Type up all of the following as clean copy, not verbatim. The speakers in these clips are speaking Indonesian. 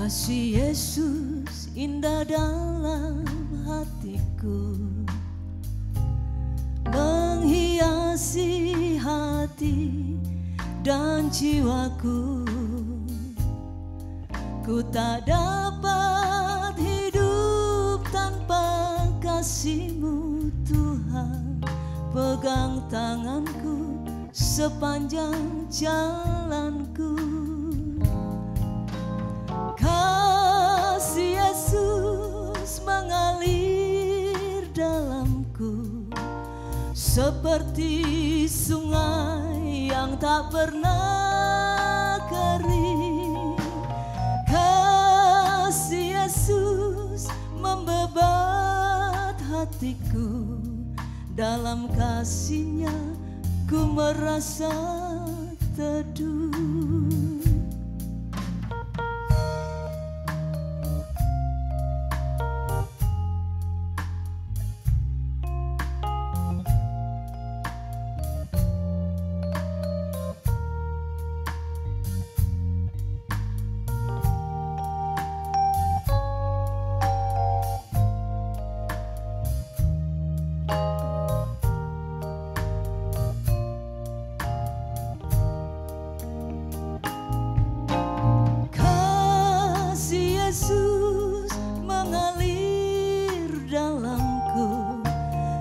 Kasih Yesus indah dalam hatiku, menghiasi hati dan jiwaku. Ku tak dapat hidup tanpa kasih-Mu Tuhan. Pegang tanganku sepanjang jalanku. Kasih Yesus mengalir dalamku seperti sungai yang tak pernah kering. Kasih Yesus membebat hatiku, dalam kasih-Nya ku merasa teduh. Yesus mengalir dalamku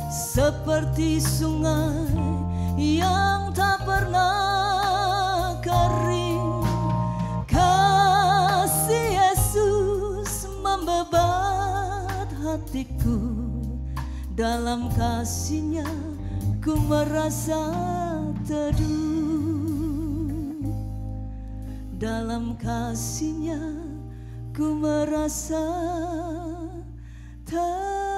seperti sungai yang tak pernah kering. Kasih Yesus membebat hatiku, dalam kasih-Nya ku merasa teduh. Dalam kasih-Nya ku merasa teduh.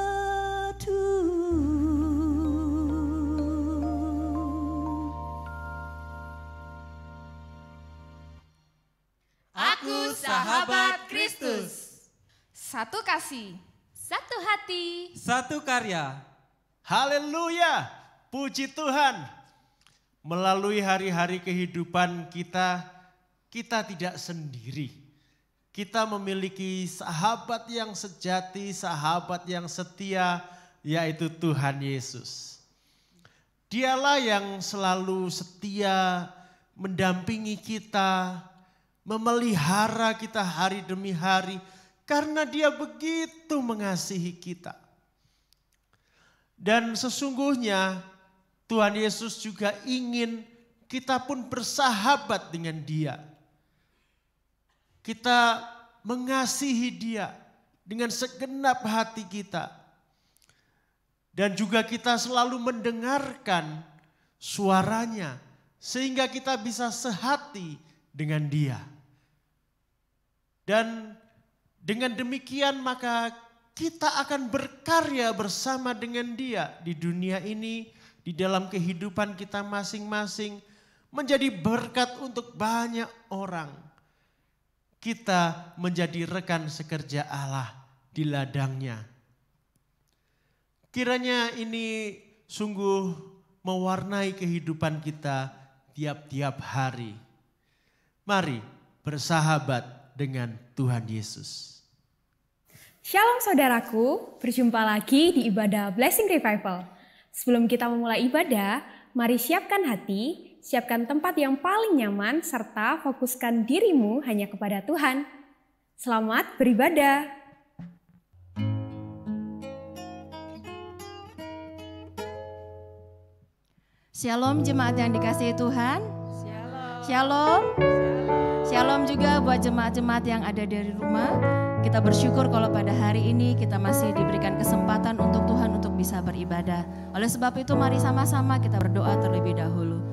Aku sahabat Kristus. Satu kasih, Satu hati, Satu karya. Haleluya, puji Tuhan. Melalui hari-hari kehidupan kita tidak sendiri. Kita memiliki sahabat yang sejati, sahabat yang setia, yaitu Tuhan Yesus. Dialah yang selalu setia mendampingi kita, memelihara kita hari demi hari, karena Dia begitu mengasihi kita. Dan sesungguhnya Tuhan Yesus juga ingin kita pun bersahabat dengan Dia. Kita mengasihi Dia dengan segenap hati kita. Dan juga kita selalu mendengarkan suaranya sehingga kita bisa sehati dengan Dia. Dan dengan demikian maka kita akan berkarya bersama dengan Dia di dunia ini, di dalam kehidupan kita masing-masing, menjadi berkat untuk banyak orang. Kita menjadi rekan sekerja Allah di ladang-Nya. Kiranya ini sungguh mewarnai kehidupan kita tiap-tiap hari. Mari bersahabat dengan Tuhan Yesus. Shalom saudaraku, berjumpa lagi di ibadah Blessing Revival. Sebelum kita memulai ibadah, mari siapkan hati, siapkan tempat yang paling nyaman, serta fokuskan dirimu hanya kepada Tuhan. Selamat beribadah. Shalom jemaat yang dikasihi Tuhan. Shalom. Shalom juga buat jemaat-jemaat yang ada dari rumah. Kita bersyukur kalau pada hari ini kita masih diberikan kesempatan untuk Tuhan untuk bisa beribadah. Oleh sebab itu mari sama-sama kita berdoa terlebih dahulu.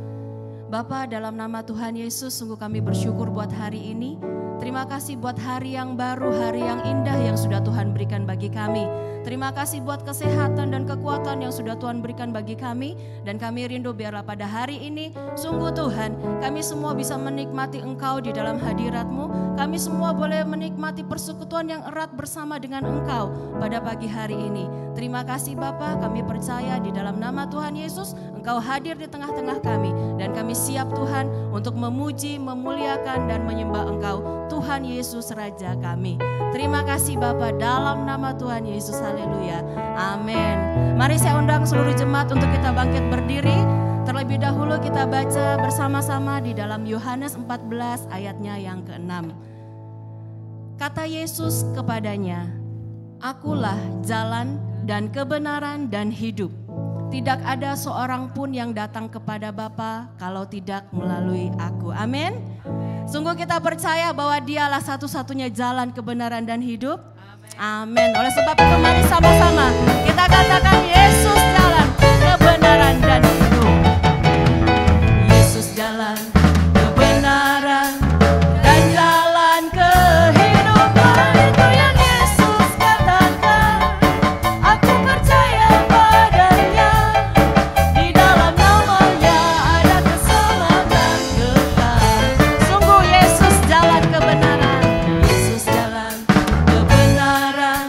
Bapa, dalam nama Tuhan Yesus sungguh kami bersyukur buat hari ini. Terima kasih buat hari yang baru, hari yang indah yang sudah Tuhan berikan bagi kami. Terima kasih buat kesehatan dan kekuatan yang sudah Tuhan berikan bagi kami. Dan kami rindu biarlah pada hari ini, sungguh Tuhan, kami semua bisa menikmati Engkau di dalam hadirat-Mu. Kami semua boleh menikmati persekutuan yang erat bersama dengan Engkau pada pagi hari ini. Terima kasih Bapa, kami percaya di dalam nama Tuhan Yesus, Engkau hadir di tengah-tengah kami. Dan kami siap Tuhan untuk memuji, memuliakan dan menyembah Engkau Tuhan Yesus Raja kami. Terima kasih Bapa, dalam nama Tuhan Yesus, haleluya, amin. Mari saya undang seluruh jemaat untuk kita bangkit berdiri. Terlebih dahulu kita baca bersama-sama di dalam Yohanes 14 ayatnya yang ke-6. Kata Yesus kepadanya, "Akulah jalan dan kebenaran dan hidup. Tidak ada seorang pun yang datang kepada Bapa kalau tidak melalui aku." Amin. Sungguh kita percaya bahwa Dialah satu-satunya jalan kebenaran dan hidup. Amin. Oleh sebab itu mari sama-sama kita katakan, Yesus jalan kebenaran dan hidup. Yesus jalan kebenaran dan jalan kehidupan. Itu yang Yesus katakan. Aku percaya padanya. Di dalam namanya ada keselamatan kekal. Sungguh Yesus jalan kebenaran. Yesus jalan kebenaran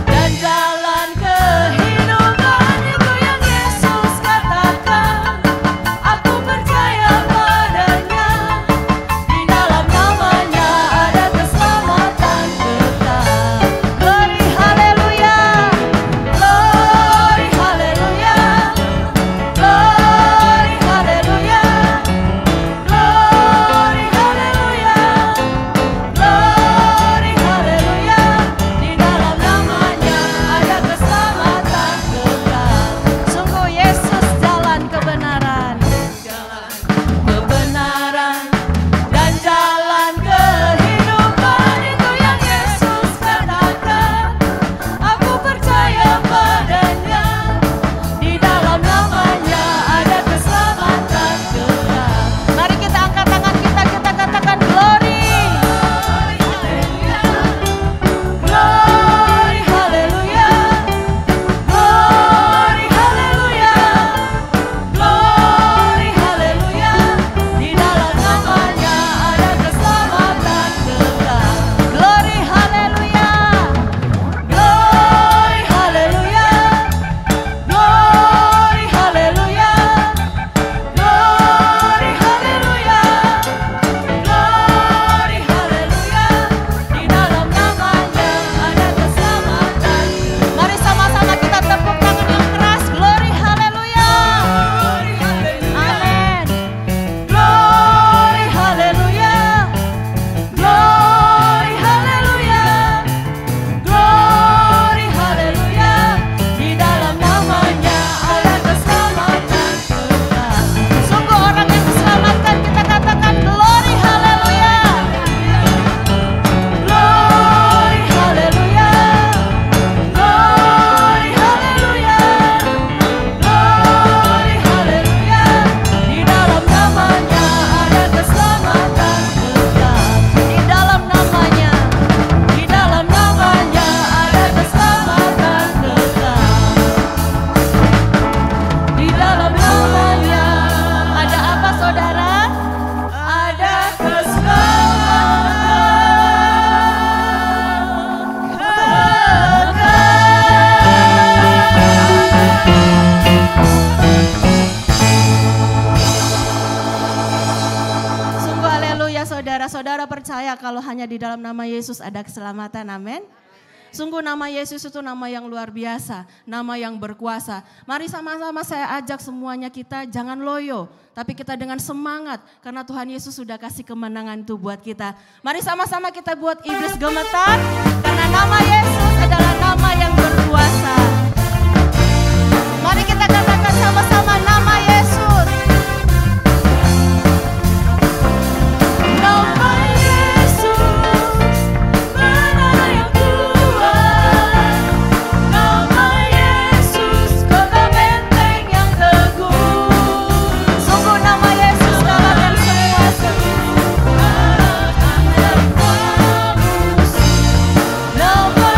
dan jalan kehidupan. Itu yang Yesus katakan. Aku percaya padanya. Di dalam namanya ada keselamatan kekal. Glory haleluya. Glory haleluya. Glory haleluya. Glory haleluya. Glory haleluya. Di dalam namanya ada keselamatan kekal. Sungguh Yesus jalan kebenaran. Kebenaran dan jalan kehidupan. Itu yang Yesus katakan. Aku percaya padanya. Di dalam namanya ada keselamatan kekal. Mari kita angkat tangan kita katakan glory. Glory haleluya. Glory haleluya. Glory haleluya. Di dalam namanya ada keselamatan kekal. Glory haleluya. Glory haleluya. Glory haleluya. Glory haleluya. Glory haleluya. Di dalam namanya ada keselamatan. Mari sama-sama kita tepuk tangan yang keras. Glory haleluya. Amin. Glory haleluya. Glory haleluya. Glory haleluya. Di dalam namanya ada keselamatan kekal. Sungguh orang yang diselamatkan kita katakan glory haleluya. Glory haleluya. Glory haleluya. Glory haleluya. Di dalam namanya ada keselamatan kekal. Di dalam namanya, di dalam namanya ada keselamatan kekal. Di dalam namanya ada apa saudara? Ada keselamatan kekal. Sungguh haleluya saudara. Saudara percaya kalau hanya di dalam nama Yesus ada keselamatan, amin. Sungguh nama Yesus itu nama yang luar biasa, nama yang berkuasa. Mari sama-sama saya ajak semuanya kita jangan loyo, tapi kita dengan semangat karena Tuhan Yesus sudah kasih kemenangan itu buat kita. Mari sama-sama kita buat iblis gemetar karena nama Yesus adalah nama yang berkuasa. Mari kita katakan sama-sama nama Yesus. Nama Yesus, mana yang kuat. Nama Yesus, kota benteng yang teguh. Sungguh nama Yesus kalahkan semua kalahkan dan bagus. Nama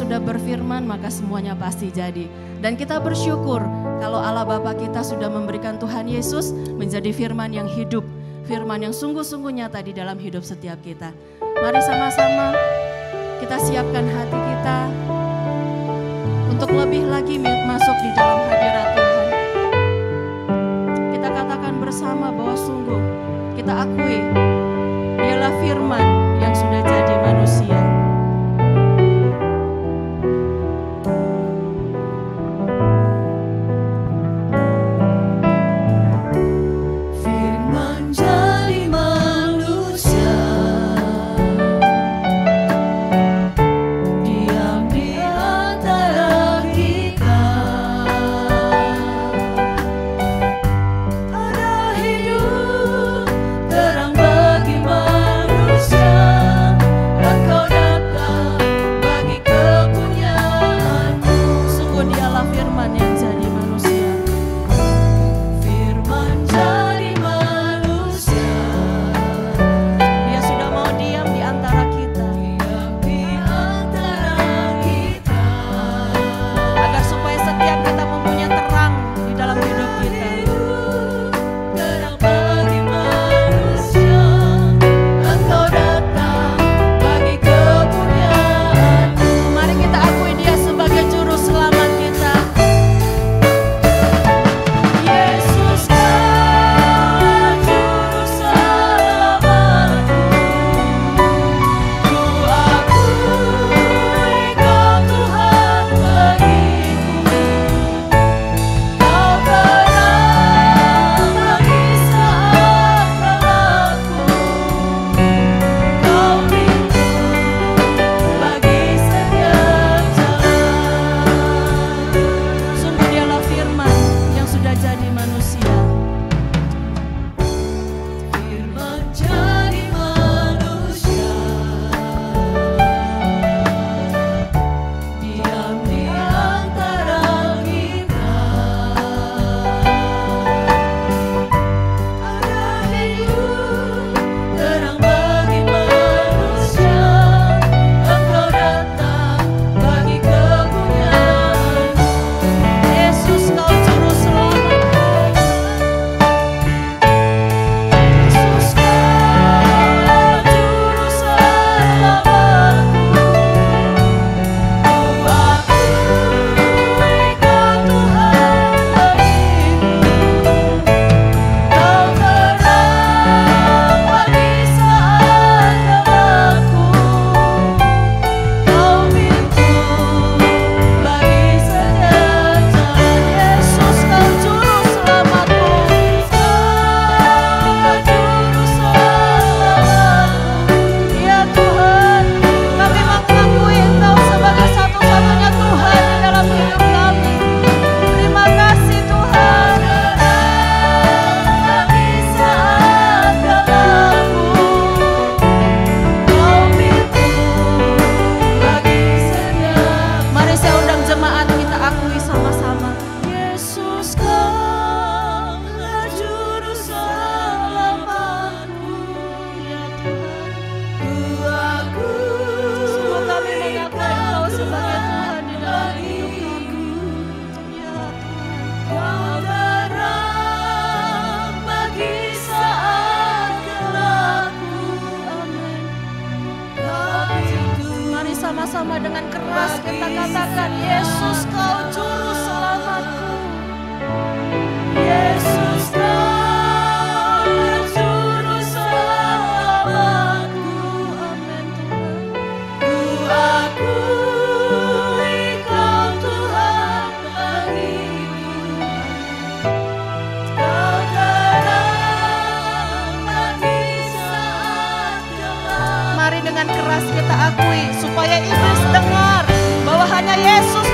sudah berfirman, maka semuanya pasti jadi. Dan kita bersyukur kalau Allah Bapa kita sudah memberikan Tuhan Yesus menjadi firman yang hidup, firman yang sungguh-sungguh nyata di dalam hidup setiap kita. Mari sama-sama kita siapkan hati kita untuk lebih lagi masuk di dalam hadirat Tuhan. Kita katakan bersama bahwa sungguh kita akui Dialah firman yang sudah jadi manusia. Sama-sama dengan keras kita katakan, Yesus Kau Juru Selamatku. Yesus Kau Juru Selamatku. Amin Tuhan. Ku akui Kau Tuhan bagiku. Kau terang bagi saat gelap. Mari dengan keras kita akui supaya iblis dengar bahwa hanya Yesus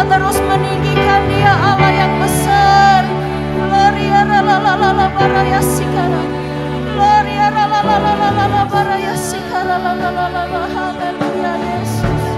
kita terus meninggikan Dia, Allah yang besar. Gloria la la la la la baraya sikara. Gloria la la la la la la baraya sikara la la la la la. Haleluya Yesus.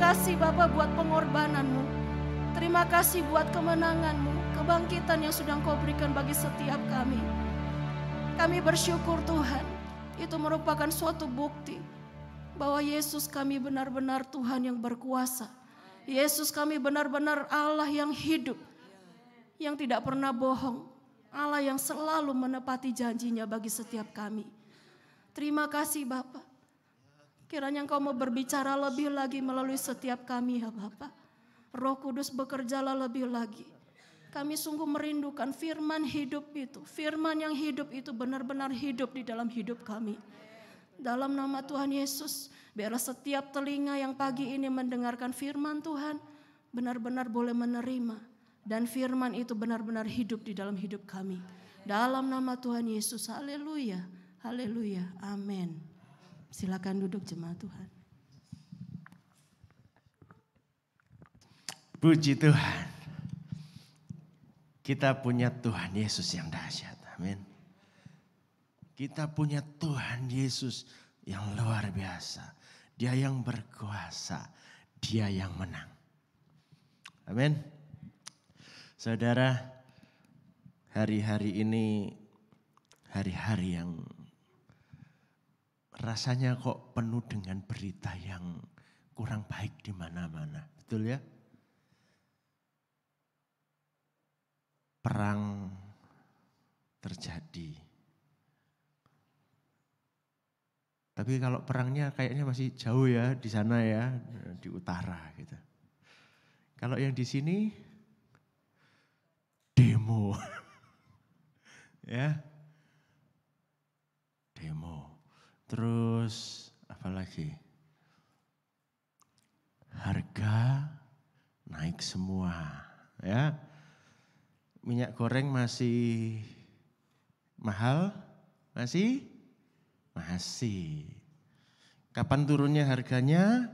kasih Bapa buat pengorbanan-Mu. Terima kasih buat kemenangan-Mu, kebangkitan yang sudah Engkau berikan bagi setiap kami. Kami bersyukur Tuhan, itu merupakan suatu bukti bahwa Yesus kami benar-benar Tuhan yang berkuasa. Yesus kami benar-benar Allah yang hidup, yang tidak pernah bohong. Allah yang selalu menepati janjinya bagi setiap kami. Terima kasih Bapa. Kiranya Engkau mau berbicara lebih lagi melalui setiap kami ya Bapa. Roh Kudus bekerjalah lebih lagi. Kami sungguh merindukan firman hidup itu. Firman yang hidup itu benar-benar hidup di dalam hidup kami. Dalam nama Tuhan Yesus, biarlah setiap telinga yang pagi ini mendengarkan firman Tuhan benar-benar boleh menerima. Dan firman itu benar-benar hidup di dalam hidup kami. Dalam nama Tuhan Yesus, haleluya, haleluya, amin. Silakan duduk jemaat Tuhan. Puji Tuhan. Kita punya Tuhan Yesus yang dahsyat, amin. Kita punya Tuhan Yesus yang luar biasa. Dia yang berkuasa, Dia yang menang. Amin. Saudara, hari-hari ini hari-hari yang rasanya kok penuh dengan berita yang kurang baik di mana-mana. Betul ya? Perang terjadi. Tapi kalau perangnya kayaknya masih jauh ya di sana ya, di utara gitu. Kalau yang di sini demo. Ya. Demo. Terus apa lagi? Harga naik semua, ya. Minyak goreng masih mahal? Masih? Masih. Kapan turunnya harganya?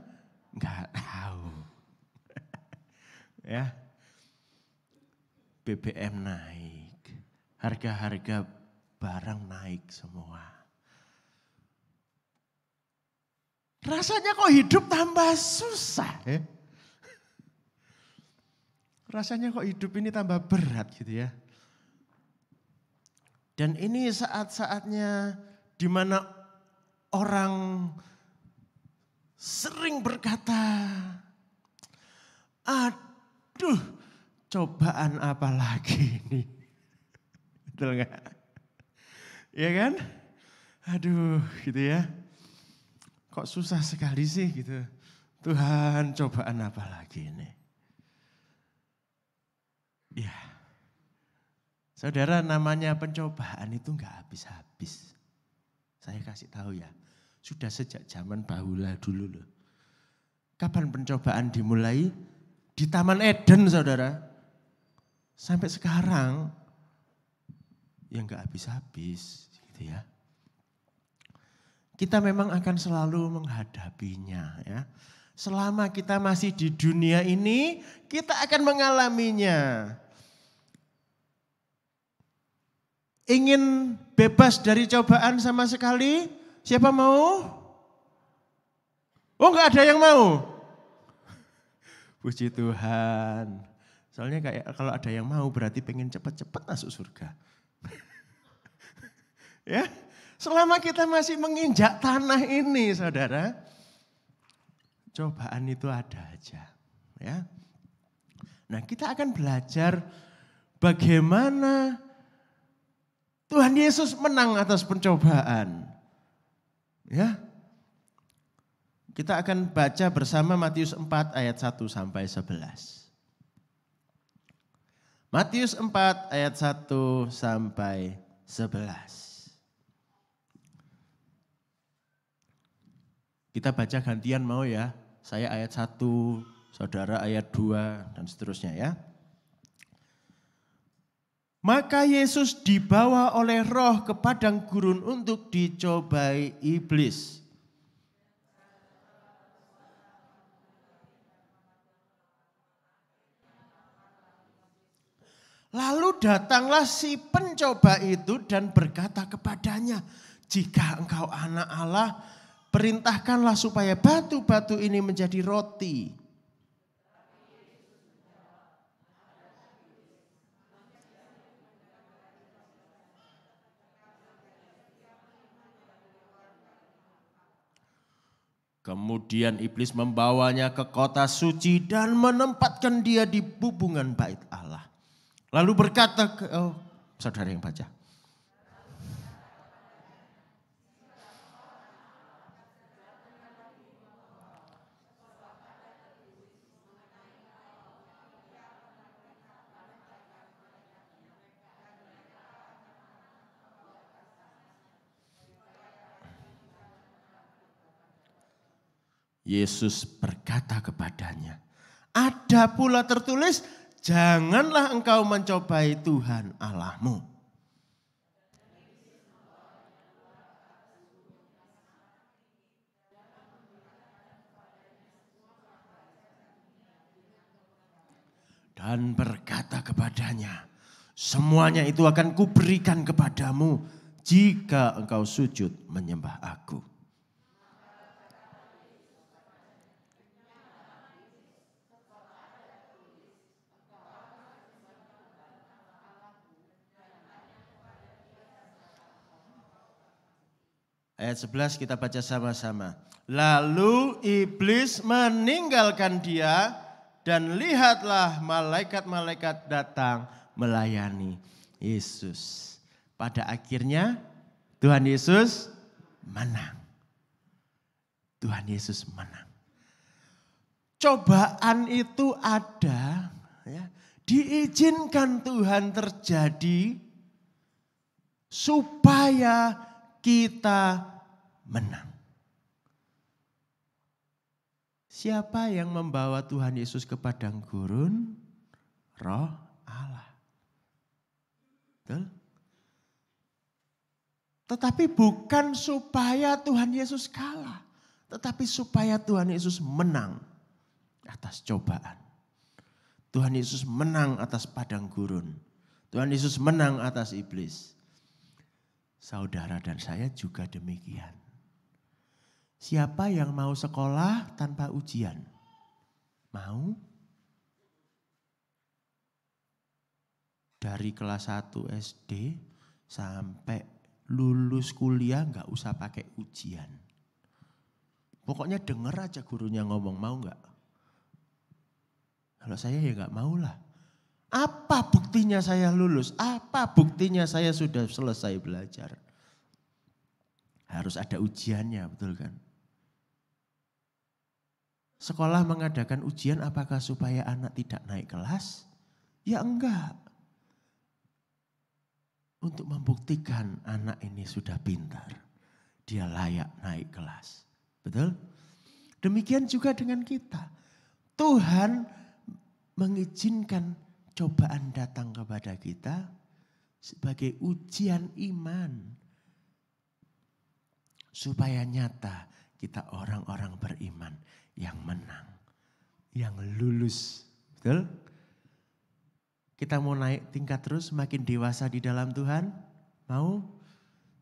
Enggak tahu. Ya. BBM naik, harga-harga barang naik semua. Rasanya kok hidup tambah susah ya. Rasanya kok hidup ini tambah berat gitu ya. Dan ini saat-saatnya di mana orang sering berkata, aduh, cobaan apa lagi ini? Betul enggak? Ya kan? Aduh gitu ya. Kok susah sekali sih gitu. Tuhan, cobaan apa lagi ini? Ya. Saudara, namanya pencobaan itu enggak habis-habis. Saya kasih tahu ya. Sudah sejak zaman bahula dulu loh. Kapan pencobaan dimulai? Di Taman Eden, saudara. Sampai sekarang ya enggak habis-habis gitu ya. Kita memang akan selalu menghadapinya ya. Selama kita masih di dunia ini, kita akan mengalaminya. Ingin bebas dari cobaan sama sekali? Siapa mau? Oh, enggak ada yang mau. Puji Tuhan. Soalnya kayak kalau ada yang mau berarti pengen cepat-cepat masuk surga. Ya, selama kita masih menginjak tanah ini, saudara, cobaan itu ada aja. Ya, nah kita akan belajar bagaimana Tuhan Yesus menang atas pencobaan. Ya, kita akan baca bersama Matius 4 ayat 1 sampai 11. Matius 4 ayat 1 sampai 11. Kita baca gantian mau ya. Saya ayat 1, saudara ayat 2 dan seterusnya ya. Maka Yesus dibawa oleh Roh ke padang gurun untuk dicobai iblis. Lalu datanglah si pencoba itu dan berkata kepadanya, jika engkau anak Allah, perintahkanlah supaya batu-batu ini menjadi roti. Kemudian iblis membawanya ke kota suci dan menempatkan dia di bubungan bait Allah. Lalu berkata ke, saudara yang baca. Yesus berkata kepadanya, ada pula tertulis, janganlah engkau mencobai Tuhan Allahmu. Dan berkata kepadanya, semuanya itu akan kuberikan kepadamu jika engkau sujud menyembah aku. Ayat 11 kita baca sama-sama. Lalu iblis meninggalkan dia dan lihatlah malaikat-malaikat datang melayani Yesus. Pada akhirnya Tuhan Yesus menang. Tuhan Yesus menang. Cobaan itu ada, ya, diizinkan Tuhan terjadi supaya kita menang. Siapa yang membawa Tuhan Yesus ke padang gurun? Roh Allah. Betul? Tetapi bukan supaya Tuhan Yesus kalah. Tetapi supaya Tuhan Yesus menang atas cobaan. Tuhan Yesus menang atas padang gurun. Tuhan Yesus menang atas iblis. Saudara dan saya juga demikian. Siapa yang mau sekolah tanpa ujian? Mau? Dari kelas 1 SD sampai lulus kuliah nggak usah pakai ujian. Pokoknya denger aja gurunya ngomong, mau nggak? Kalau saya ya nggak mau lah. Apa buktinya saya lulus? Apa buktinya saya sudah selesai belajar? Harus ada ujiannya, betul kan? Sekolah mengadakan ujian apakah supaya anak tidak naik kelas? Ya enggak. Untuk membuktikan anak ini sudah pintar. Dia layak naik kelas. Betul? Demikian juga dengan kita. Tuhan mengizinkan cobaan datang kepada kita sebagai ujian iman. Supaya nyata kita orang-orang beriman yang menang, yang lulus. Betul? Kita mau naik tingkat terus, makin dewasa di dalam Tuhan, mau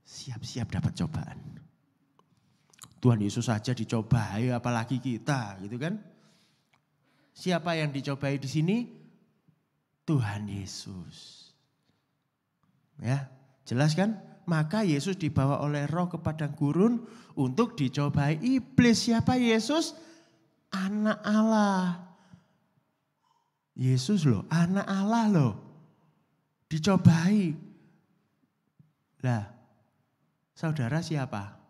siap-siap dapat cobaan. Tuhan Yesus saja dicobai, apalagi kita, gitu kan? Siapa yang dicobai di sini? Tuhan Yesus. Ya, jelas kan? Maka Yesus dibawa oleh Roh ke padang gurun untuk dicobai iblis. Siapa Yesus? Anak Allah. Yesus loh, anak Allah loh. Dicobai. Lah, saudara siapa?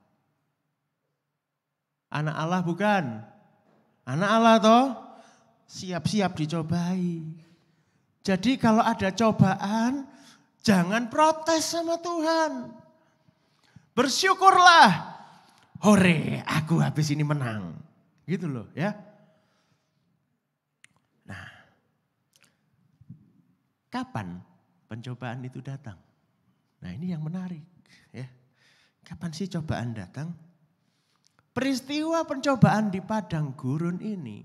Anak Allah bukan? Anak Allah toh? Siap-siap dicobai. Jadi kalau ada cobaan, jangan protes sama Tuhan. Bersyukurlah. Hore, aku habis ini menang. Gitu loh ya. Nah, kapan pencobaan itu datang? Nah ini yang menarik ya. Kapan sih cobaan datang? Peristiwa pencobaan di padang gurun ini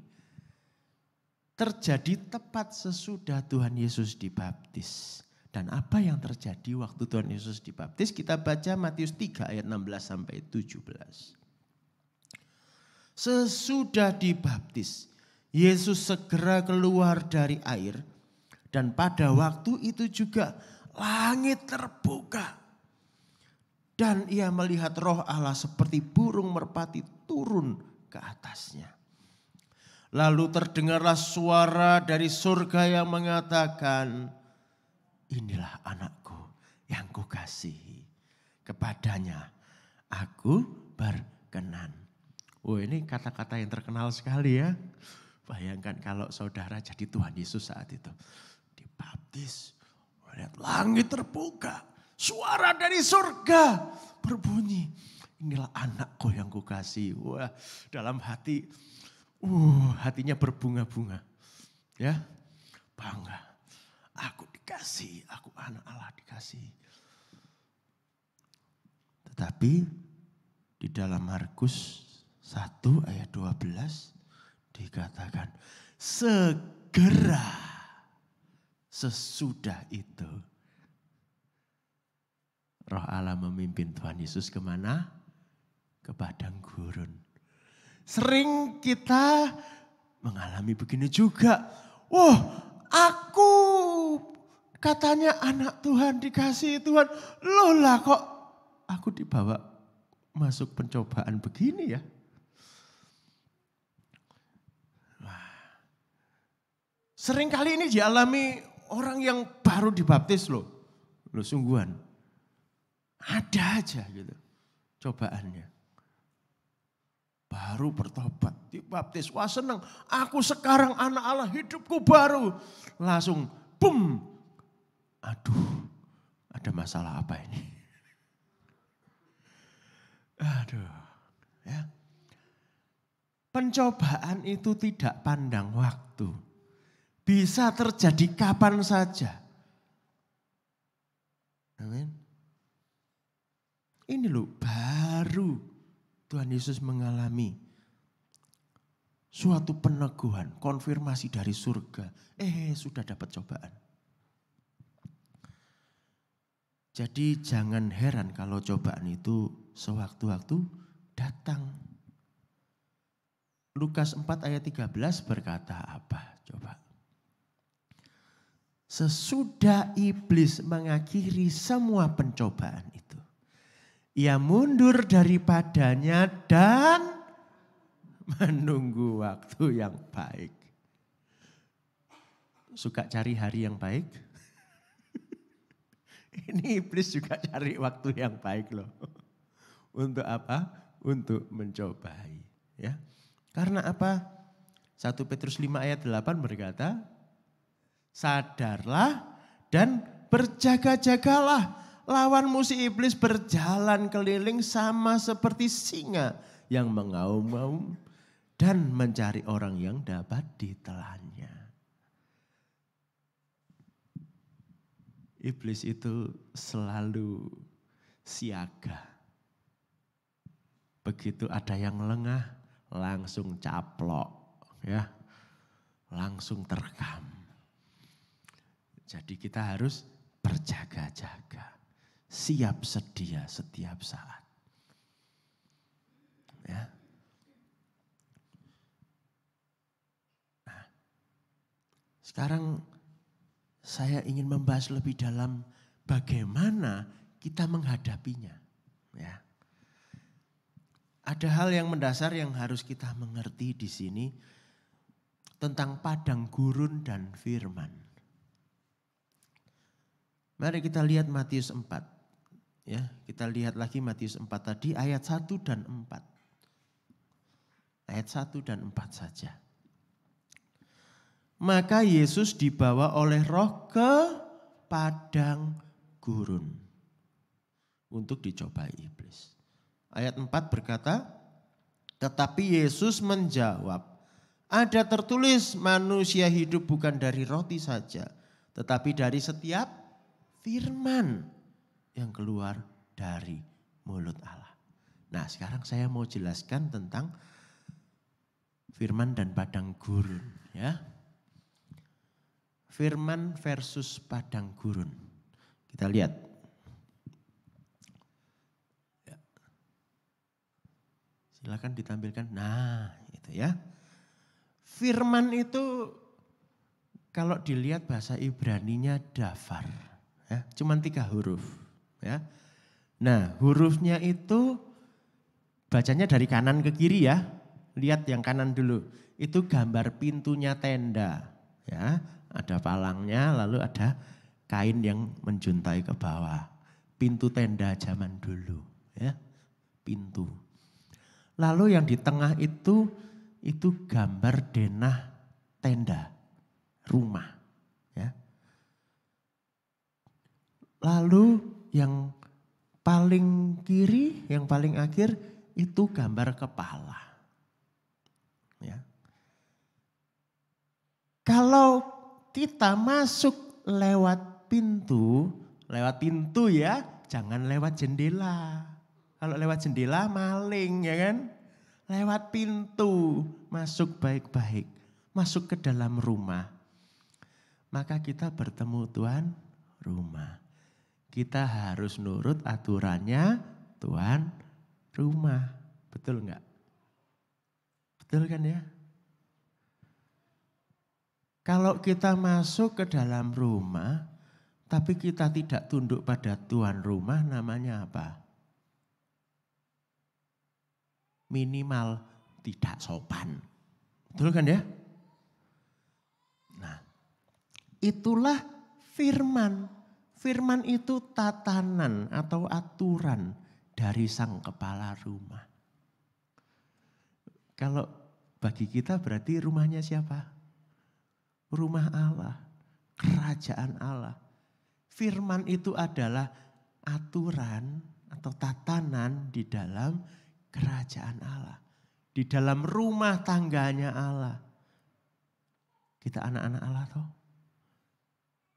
terjadi tepat sesudah Tuhan Yesus dibaptis. Dan apa yang terjadi waktu Tuhan Yesus dibaptis? Kita baca Matius 3 ayat 16 sampai 17. Sesudah dibaptis, Yesus segera keluar dari air. Dan pada waktu itu juga langit terbuka. Dan ia melihat Roh Allah seperti burung merpati turun ke atasnya. Lalu terdengarlah suara dari surga yang mengatakan, inilah anakku yang kukasihi, kepadanya aku berkenan. Oh ini kata-kata yang terkenal sekali ya. Bayangkan kalau saudara jadi Tuhan Yesus saat itu. Dibaptis, melihat langit terbuka, suara dari surga berbunyi, inilah anakku yang kukasih. Wah, dalam hati, hatinya berbunga-bunga. Ya, bangga. Aku dikasih, aku anak Allah dikasih. Tetapi di dalam Markus 1 ayat 12 dikatakan, segera sesudah itu Roh Allah memimpin Tuhan Yesus kemana? Ke padang gurun. Sering kita mengalami begini juga. Aku katanya anak Tuhan, dikasih Tuhan. Loh lah kok aku dibawa masuk pencobaan begini ya. Sering kali ini dialami orang yang baru dibaptis loh sungguhan. Ada aja gitu cobaannya. Baru bertobat, dibaptis, wah senang. Aku sekarang anak Allah, hidupku baru. Langsung boom. Aduh, ada masalah apa ini? Aduh, ya. Pencobaan itu tidak pandang waktu. Bisa terjadi kapan saja. Amin. Ini loh baru Tuhan Yesus mengalami suatu peneguhan, konfirmasi dari surga. Sudah dapat cobaan. Jadi jangan heran kalau cobaan itu sewaktu-waktu datang. Lukas 4 ayat 13 berkata apa? Coba. Sesudah iblis mengakhiri semua pencobaan itu, ia mundur daripadanya dan menunggu waktu yang baik. Suka cari hari yang baik? Ini iblis juga cari waktu yang baik loh. Untuk apa? Untuk mencobai. Ya. Karena apa? 1 Petrus 5 ayat 8 berkata, sadarlah dan berjaga-jagalah. Lawan musuh iblis berjalan keliling sama seperti singa yang mengaum-ngaum dan mencari orang yang dapat ditelannya. Iblis itu selalu siaga. Begitu ada yang lengah, langsung caplok, ya, langsung terekam. Jadi kita harus berjaga-jaga. Siap sedia setiap saat. Ya. Nah, sekarang saya ingin membahas lebih dalam bagaimana kita menghadapinya. Ya. Ada hal yang mendasar yang harus kita mengerti di sini tentang padang gurun dan firman. Mari kita lihat Matius 4. Ya, kita lihat lagi Matius 4 tadi ayat 1 dan 4. Ayat 1 dan 4 saja. Maka Yesus dibawa oleh Roh ke padang gurun untuk dicobai iblis. Ayat 4 berkata, tetapi Yesus menjawab, ada tertulis manusia hidup bukan dari roti saja, tetapi dari setiap firman yang keluar dari mulut Allah. Nah, sekarang saya mau jelaskan tentang firman dan padang gurun, ya. Firman versus padang gurun. Kita lihat. Ya. Silakan ditampilkan. Nah, itu ya. Firman itu kalau dilihat bahasa Ibraninya dafar, ya, cuman 3 huruf. Ya. Nah, hurufnya itu bacanya dari kanan ke kiri ya. Lihat yang kanan dulu. Itu gambar pintunya tenda. Ya, ada palangnya lalu ada kain yang menjuntai ke bawah. Pintu tenda zaman dulu, ya. Pintu. Lalu yang di tengah itu gambar denah tenda, rumah, ya. Lalu yang paling kiri, yang paling akhir itu gambar kepala. Ya. Kalau kita masuk lewat pintu ya, jangan lewat jendela. Kalau lewat jendela maling ya kan. Lewat pintu, masuk baik-baik, masuk ke dalam rumah. Maka kita bertemu tuan rumah. Kita harus nurut aturannya tuan rumah. Betul enggak? Betul kan ya? Kalau kita masuk ke dalam rumah, tapi kita tidak tunduk pada tuan rumah, namanya apa? Minimal tidak sopan. Betul kan ya? Nah, itulah firman. Firman itu tatanan atau aturan dari sang kepala rumah. Kalau bagi kita berarti rumahnya siapa? Rumah Allah, kerajaan Allah. Firman itu adalah aturan atau tatanan di dalam kerajaan Allah. Di dalam rumah tangganya Allah. Kita anak-anak Allah toh.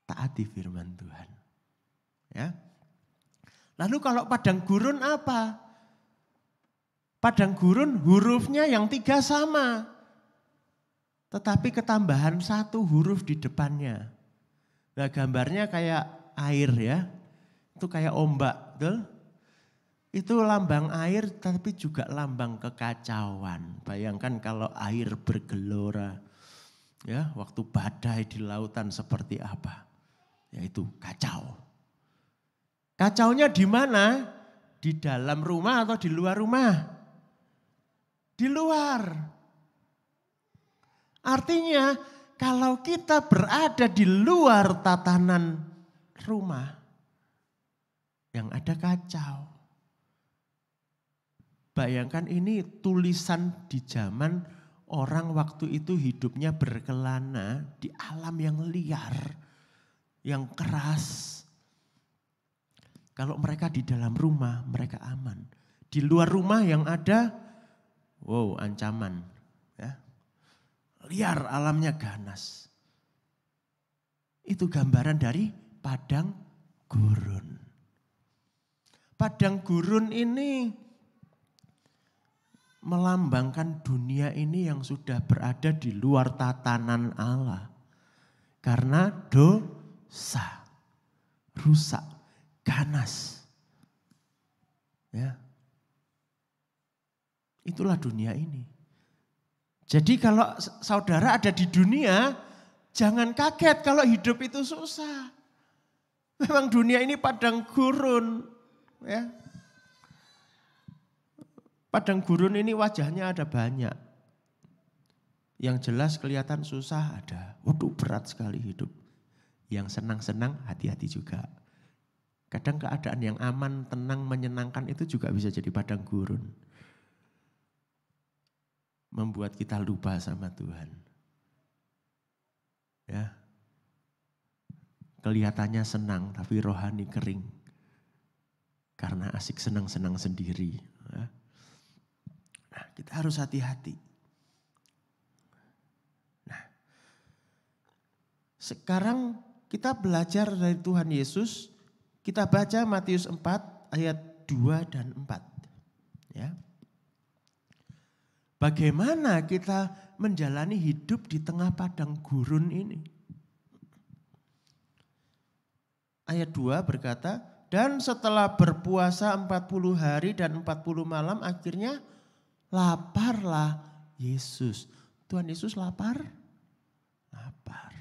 Taati firman Tuhan. Ya. Lalu kalau padang gurun apa? Padang gurun hurufnya yang 3 sama. Tetapi ketambahan 1 huruf di depannya. Nah gambarnya kayak air ya. Itu kayak ombak. Betul? Itu lambang air tapi juga lambang kekacauan. Bayangkan kalau air bergelora. Ya, waktu badai di lautan seperti apa? Yaitu kacau. Kacaunya di mana? Di dalam rumah atau di luar rumah? Di luar. Artinya kalau kita berada di luar tatanan rumah, yang ada kacau. Bayangkan ini tulisan di zaman orang waktu itu hidupnya berkelana di alam yang liar, yang keras. Kalau mereka di dalam rumah, mereka aman. Di luar rumah yang ada, wow ancaman. Ya. Liar, alamnya ganas. Itu gambaran dari padang gurun. Padang gurun ini melambangkan dunia ini yang sudah berada di luar tatanan Allah. Karena dosa, rusak, ganas. Ya. Itulah dunia ini. Jadi kalau saudara ada di dunia, jangan kaget kalau hidup itu susah. Memang dunia ini padang gurun. Ya. Padang gurun ini wajahnya ada banyak. Yang jelas kelihatan susah ada. Waduh berat sekali hidup. Yang senang-senang hati-hati juga. Kadang keadaan yang aman, tenang, menyenangkan itu juga bisa jadi padang gurun. Membuat kita lupa sama Tuhan. Ya. Kelihatannya senang tapi rohani kering. Karena asik senang-senang sendiri. Ya. Nah, kita harus hati-hati. Nah, sekarang kita belajar dari Tuhan Yesus. Kita baca Matius 4 ayat 2 dan 4. Ya. Bagaimana kita menjalani hidup di tengah padang gurun ini? Ayat 2 berkata, dan setelah berpuasa 40 hari dan 40 malam akhirnya laparlah Yesus. Tuhan Yesus lapar? Lapar.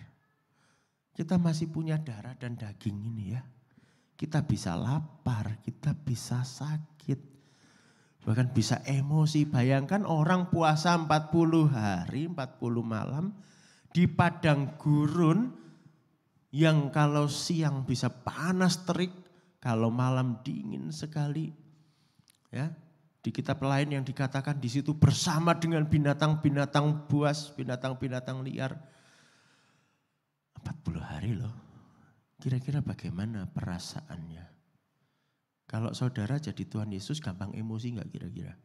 Kita masih punya darah dan daging ini ya. Kita bisa lapar, kita bisa sakit. Bahkan bisa emosi. Bayangkan orang puasa 40 hari, 40 malam di padang gurun yang kalau siang bisa panas terik, kalau malam dingin sekali. Ya. Di kitab lain yang dikatakan di situ bersama dengan binatang-binatang buas, binatang-binatang liar. 40 hari loh. Kira-kira bagaimana perasaannya? Kalau saudara jadi Tuhan Yesus gampang emosi nggak kira-kira?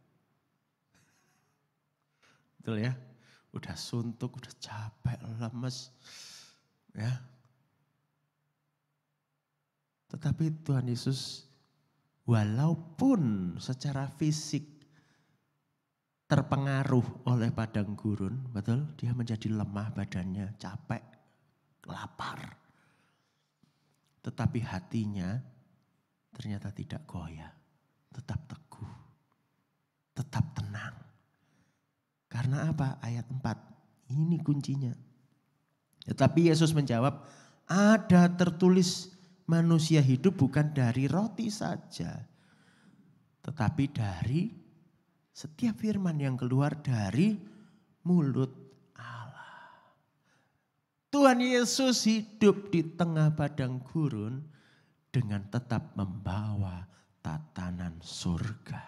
Betul ya? Udah suntuk, udah capek, lemes. Ya. Tetapi Tuhan Yesus walaupun secara fisik terpengaruh oleh padang gurun, betul? Dia menjadi lemah badannya, capek, lapar. Tetapi hatinya ternyata tidak goyah, tetap teguh, tetap tenang. Karena apa? Ayat 4, ini kuncinya. Tetapi Yesus menjawab, ada tertulis manusia hidup bukan dari roti saja, tetapi dari setiap firman yang keluar dari mulut Allah. Tuhan Yesus hidup di tengah padang gurun dengan tetap membawa tatanan surga.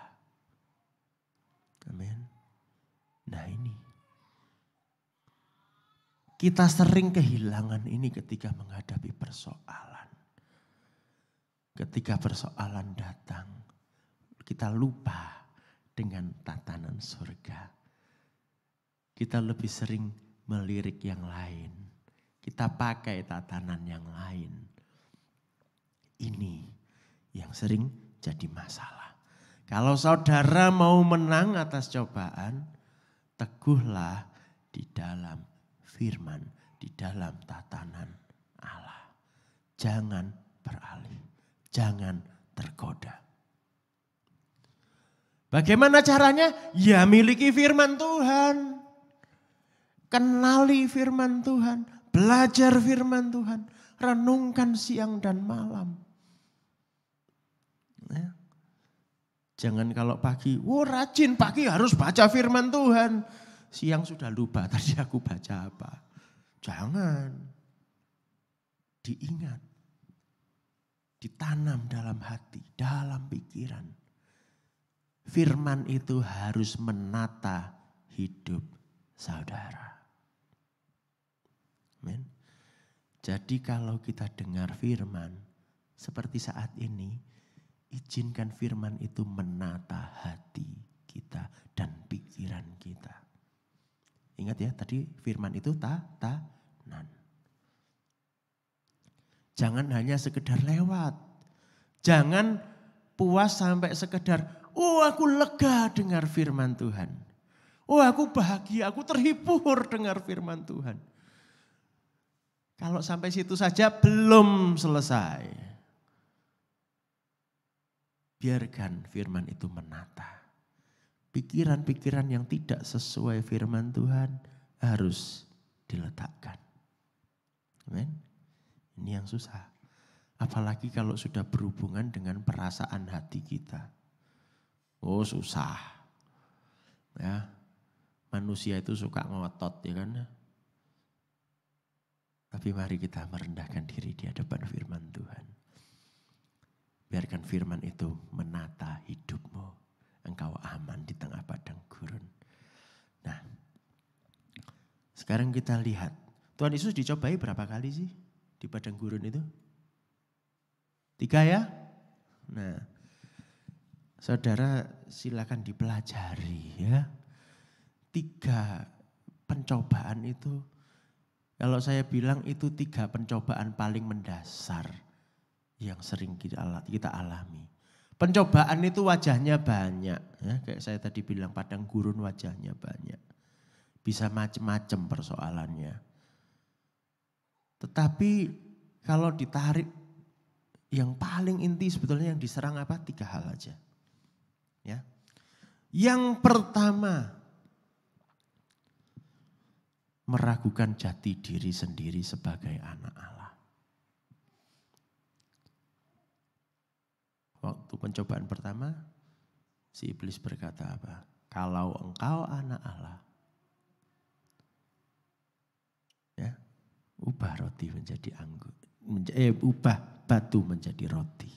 Amin. Nah ini. Kita sering kehilangan ini ketika menghadapi persoalan. Ketika persoalan datang, kita lupa dengan tatanan surga. Kita lebih sering melirik yang lain. Kita pakai tatanan yang lain. Ini yang sering jadi masalah. Kalau saudara mau menang atas cobaan, teguhlah di dalam firman, di dalam tatanan Allah. Jangan beralih, jangan tergoda. Bagaimana caranya? Ya miliki firman Tuhan. Kenali firman Tuhan, belajar firman Tuhan, renungkan siang dan malam. Ya. Jangan kalau pagi, rajin pagi harus baca firman Tuhan. Siang sudah lupa tadi aku baca apa. Jangan. Diingat. Ditanam dalam hati, dalam pikiran. Firman itu harus menata hidup saudara. Amin. Jadi kalau kita dengar firman seperti saat ini, izinkan firman itu menata hati kita dan pikiran kita. Ingat ya tadi firman itu tatanan. Jangan hanya sekedar lewat. Jangan puas sampai sekedar, aku lega dengar firman Tuhan. Aku bahagia, aku terhibur dengar firman Tuhan. Kalau sampai situ saja belum selesai. Biarkan firman itu menata. Pikiran-pikiran yang tidak sesuai firman Tuhan harus diletakkan. Amin. Ini yang susah. Apalagi kalau sudah berhubungan dengan perasaan hati kita. Susah. Ya. Manusia itu suka ngotot ya kan. Tapi mari kita merendahkan diri di hadapan firman Tuhan. Biarkan firman itu menata hidupmu. Engkau aman di tengah padang gurun. Nah, sekarang kita lihat. Tuhan Yesus dicobai berapa kali sih di padang gurun itu? 3 ya? Nah, saudara silakan dipelajari ya. 3 pencobaan itu, kalau saya bilang itu 3 pencobaan paling mendasar yang sering kita alami. Pencobaan itu wajahnya banyak. Ya, kayak saya tadi bilang padang gurun wajahnya banyak. Bisa macam-macam persoalannya. Tetapi kalau ditarik yang paling inti sebetulnya yang diserang apa? 3 hal aja. Ya. Yang pertama, meragukan jati diri sendiri sebagai anak Allah. Waktu pencobaan pertama, si iblis berkata apa? Kalau engkau anak Allah, ya, ubah roti menjadi anggur, ubah batu menjadi roti.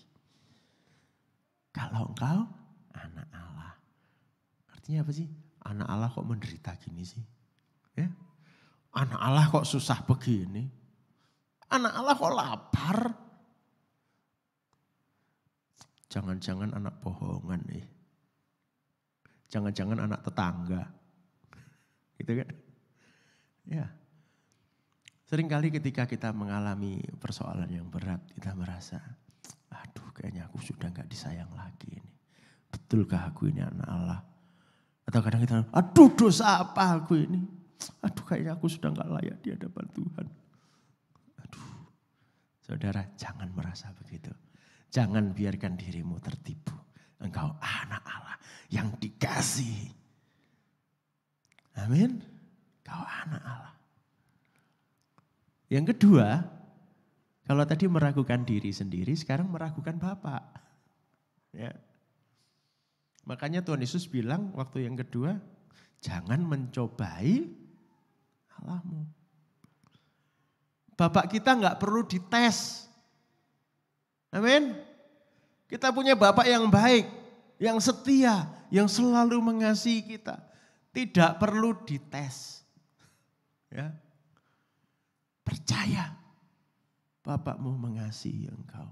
Kalau engkau anak Allah, artinya apa sih? Anak Allah kok menderita gini sih? Ya? Anak Allah kok susah begini? Anak Allah kok lapar? jangan-jangan anak bohongan nih. Jangan-jangan anak tetangga. Gitu kan? Ya. Seringkali ketika kita mengalami persoalan yang berat, kita merasa, aduh kayaknya aku sudah gak disayang lagi ini. Betulkah aku ini anak Allah? Atau kadang kita, aduh dosa apa aku ini? Aduh kayaknya aku sudah gak layak di hadapan Tuhan. Aduh, saudara jangan merasa begitu. Jangan biarkan dirimu tertipu. Engkau anak Allah yang dikasihi. Amin. Engkau anak Allah. Yang kedua, kalau tadi meragukan diri sendiri, sekarang meragukan Bapa. Ya. Makanya Tuhan Yesus bilang waktu yang kedua, jangan mencobai Allahmu. Bapak kita nggak perlu dites. Amin. Kita punya Bapak yang baik, yang setia, yang selalu mengasihi kita. Tidak perlu dites. Ya. Percaya Bapakmu mengasihi engkau.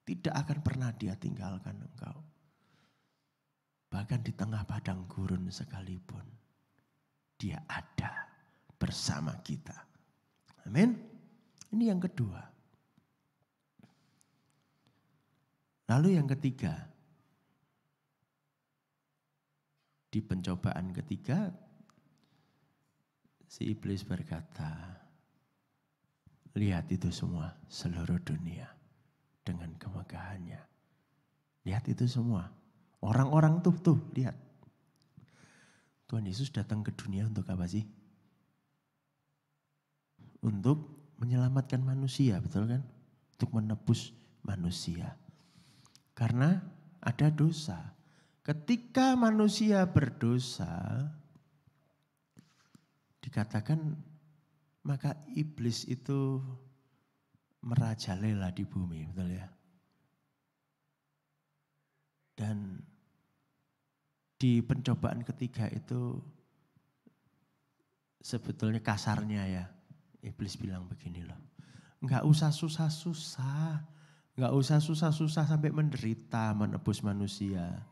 Tidak akan pernah Dia tinggalkan engkau. Bahkan di tengah padang gurun sekalipun, Dia ada bersama kita. Amin. Ini yang kedua. Lalu yang ketiga, di pencobaan ketiga, si iblis berkata, lihat itu semua, seluruh dunia dengan kemegahannya. Lihat itu semua, orang-orang tuh, lihat. Tuhan Yesus datang ke dunia untuk apa sih? Untuk menyelamatkan manusia, betul kan? Untuk menebus manusia. Karena ada dosa. Ketika manusia berdosa, dikatakan maka iblis itu merajalela di bumi, betul ya? Dan di pencobaan ketiga itu sebetulnya kasarnya ya, iblis bilang begini loh, enggak usah susah-susah. Enggak usah susah-susah sampai menderita menebus manusia.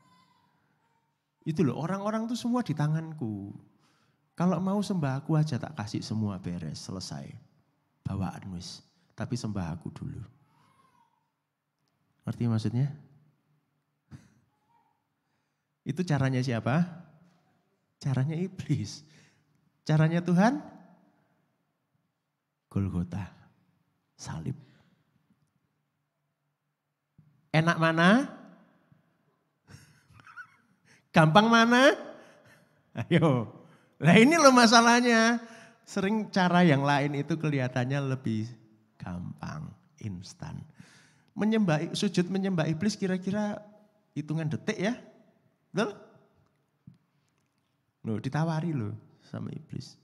Itu loh, orang-orang itu semua di tanganku. Kalau mau sembah aku aja tak kasih semua beres, selesai. Bawaan wis, tapi sembah aku dulu. Ngerti maksudnya? Itu caranya siapa? Caranya iblis. Caranya Tuhan? Golgota, salib. Enak mana? Gampang mana? Ayo. Nah ini loh masalahnya. Sering cara yang lain itu kelihatannya lebih gampang, instan. Sujud menyembah iblis kira-kira hitungan detik ya? Betul? Loh ditawari loh sama iblis.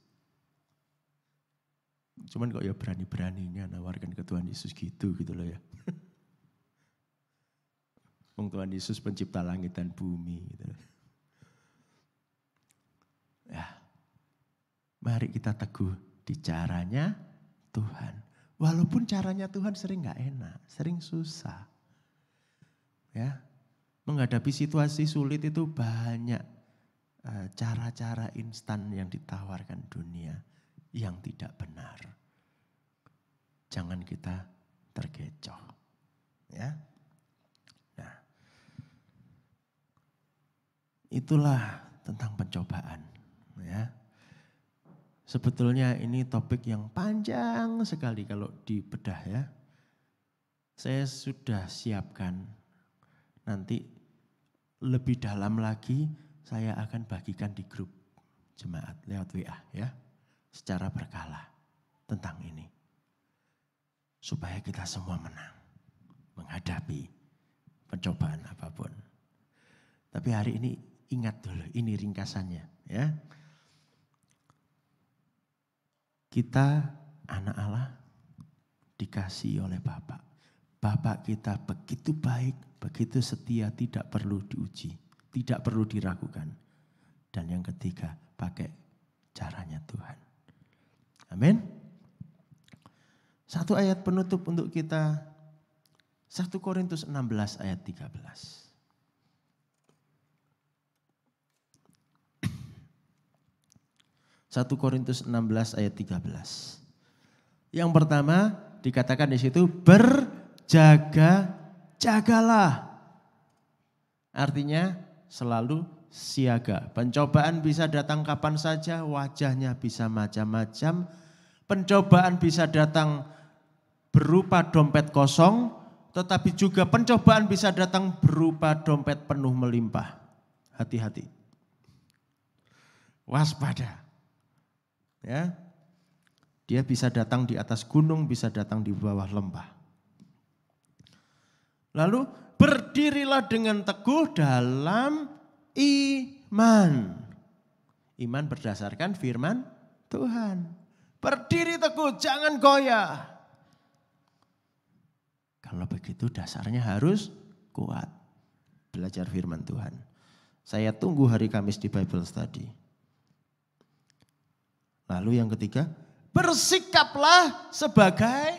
Cuman kok ya berani-beraninya nawarkan ke Tuhan Yesus gitu loh ya. Tuhan Yesus pencipta langit dan bumi. Gitu. Ya, mari kita teguh di caranya Tuhan. Walaupun caranya Tuhan sering gak enak, sering susah. Ya, menghadapi situasi sulit itu banyak cara-cara instan yang ditawarkan dunia yang tidak benar. Jangan kita terkecoh. Ya. Nah, itulah tentang pencobaan. Ya. Sebetulnya ini topik yang panjang sekali kalau dibedah ya. Saya sudah siapkan nanti lebih dalam lagi saya akan bagikan di grup jemaat lewat WA ya. Secara berkala tentang ini. Supaya kita semua menang menghadapi pencobaan apapun. Tapi hari ini ingat dulu, ini ringkasannya ya. Kita anak Allah dikasihi oleh Bapa. Bapa kita begitu baik, begitu setia, tidak perlu diuji, tidak perlu diragukan. Dan yang ketiga, pakai caranya Tuhan. Amin. Satu ayat penutup untuk kita 1 Korintus 16 ayat 13. 1 Korintus 16 ayat 13. Yang pertama dikatakan di situ berjaga-jagalah. Artinya selalu siaga. Pencobaan bisa datang kapan saja, wajahnya bisa macam-macam. Pencobaan bisa datang berupa dompet kosong, tetapi juga pencobaan bisa datang berupa dompet penuh melimpah. Hati-hati. Waspada. Ya, dia bisa datang di atas gunung, bisa datang di bawah lembah. Lalu berdirilah dengan teguh dalam iman. Iman berdasarkan firman Tuhan. Berdiri teguh, jangan goyah. Kalau begitu dasarnya harus kuat. Belajar firman Tuhan. Saya tunggu hari Kamis di Bible Study. Lalu yang ketiga, bersikaplah sebagai